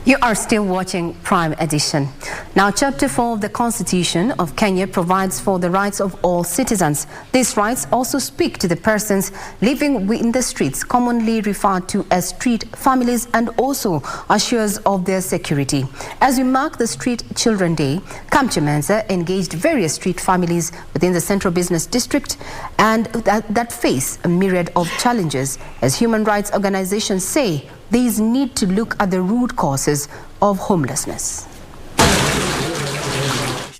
You are still watching Prime Edition. Now, Chapter 4 of the Constitution of Kenya provides for the rights of all citizens. These rights also speak to the persons living in the streets, commonly referred to as street families, and also assures of their security. As we mark the Street Children Day, Kamche Menza engaged various street families within the Central Business District and that face a myriad of challenges. As human rights organizations say, these need to look at the root causes of homelessness.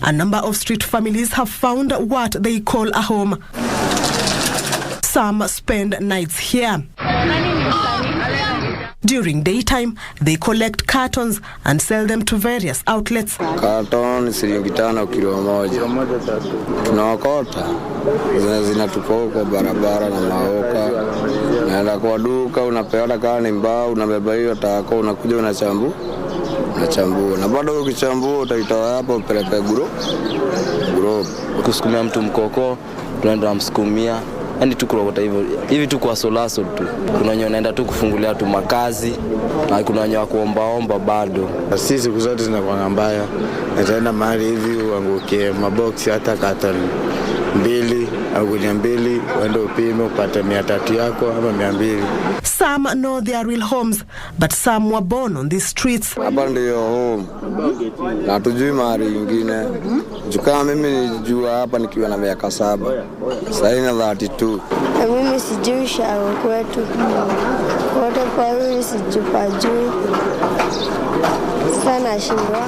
A number of street families have found what they call a home. Some spend nights here. During daytime, they collect cartons and sell them to various outlets. Carton shilingi 5 kilo moja. Tunaokota. Zinatupa kwa barabara na maoka. Naenda kwa duka unapeana kama ni mbao unabeba hiyo tako unakuja unachambua. Na bado ukichambua utaitoa hapo upeleke group. Kusukumia mtu mkoko, tunaenda msukumia. Yaani tu kulokota hivi tu kwa solaso tu. Kuna wenye wanaenda tu kufungulia tu makazi na kuna wenye wa kuomba bado. Sisi siku zote zinakuwa mbaya. Nitaenda mahali hivi uangukie maboksi hata carton 2 au 200 uende upime upate 300 yako ama 200. Some know their real homes, but some were born on these streets. Hapa ndio home. Na tujui mahali nyingine. Kama mimi nilijua hapa nikiwa na miaka 7. Sasa ina 32. Na mimi sijui shao kwetu. Wote pale sijui. Sana shindwa.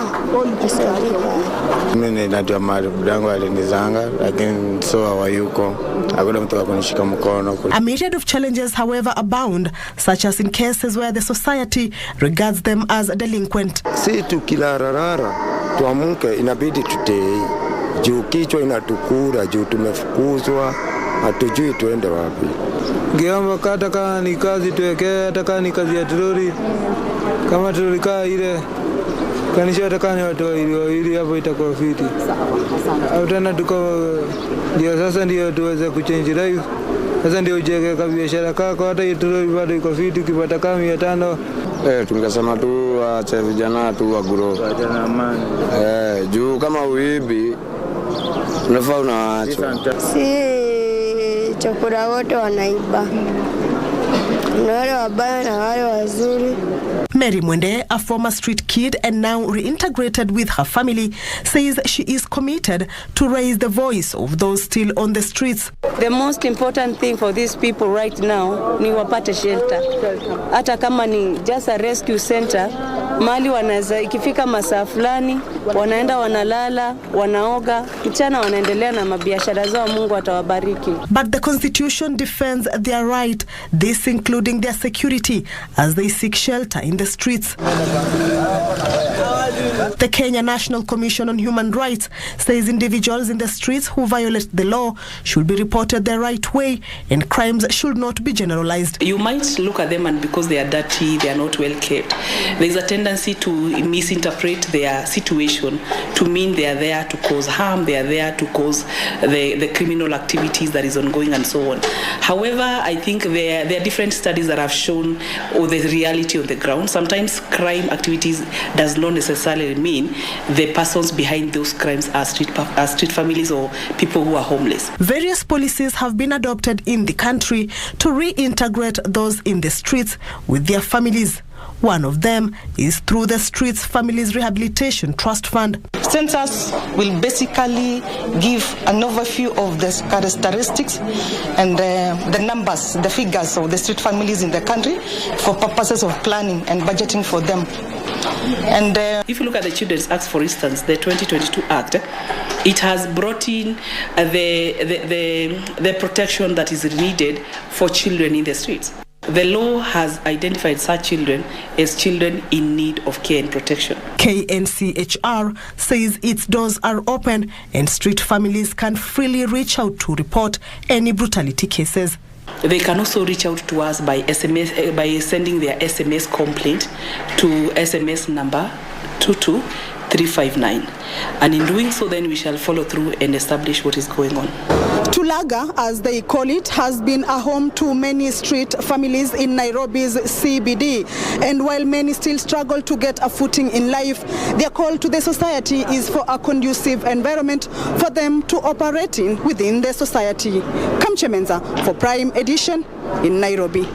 Mimi najua mahali budangu alinizanga lakini so hawayuko. Hakuna mtu akunishika mkono. A myriad of challenges, however, abound, such as in cases where the society regards them as delinquent. Si tukilararara tuamke inabidi tutei. Juu kichwa inatukura, juu tumefukuzwa, hatujui tuende wapi. Geamba kata kama ni kazi tuwekee, hata kama ni kazi ya troli. Kama troli kaa ile kanisha hata kama ni watu wawili hapo itakuwa fiti. Au tena ndio sasa ndio tuweze kuchange life. Sasa ndio ujenge kwa biashara kako hata hiyo troli bado iko fiti ukipata kama 500. Tungesema tu acha vijana tu wa grow. Vijana amani. Juu kama uibi unafaa unaacha. Si chakula wote wanaiba. Wale wabaya na wale wazuri. Mary Mwende, a former street kid and now reintegrated with her family, says she is committed to raise the voice of those still on the streets. The most important thing for these people right now ni wapate shelter. Hata kama ni just a rescue center, mali wanaweza ikifika masaa fulani, wanaenda wanalala, wanaoga, mchana wanaendelea na mabiashara zao, Mungu atawabariki. But the Constitution defends their right, this including their security, as they seek shelter in the streets. The Kenya National Commission on Human Rights says individuals in the streets who violate the law should be reported the right way and crimes should not be generalized. You might look at them and because they are dirty, they are not well kept, there is a tendency to misinterpret their situation to mean they are there to cause harm, they are there to cause the criminal activities that is ongoing and so on. However, I think there are different studies that have shown the reality on the ground. Sometimes crime activities does not necessarily mean the persons behind those crimes are street families or people who are homeless. Various policies have been adopted in the country to reintegrate those in the streets with their families. One of them is through the Streets Families Rehabilitation Trust Fund. Census will basically give an overview of the characteristics and the numbers, the figures of the street families in the country for purposes of planning and budgeting for them. And if you look at the Children's Act, for instance, the 2022 Act, it has brought in the protection that is needed for children in the streets. The law has identified such children as children in need of care and protection. KNCHR says its doors are open and street families can freely reach out to report any brutality cases. They can also reach out to us by SMS, by sending their SMS complaint to SMS number 22359. And in doing so, then we shall follow through and establish what is going on. Ulaga, as they call it, has been a home to many street families in Nairobi's CBD. And while many still struggle to get a footing in life, their call to the society is for a conducive environment for them to operate in within the society. Kamche Menza for Prime Edition in Nairobi.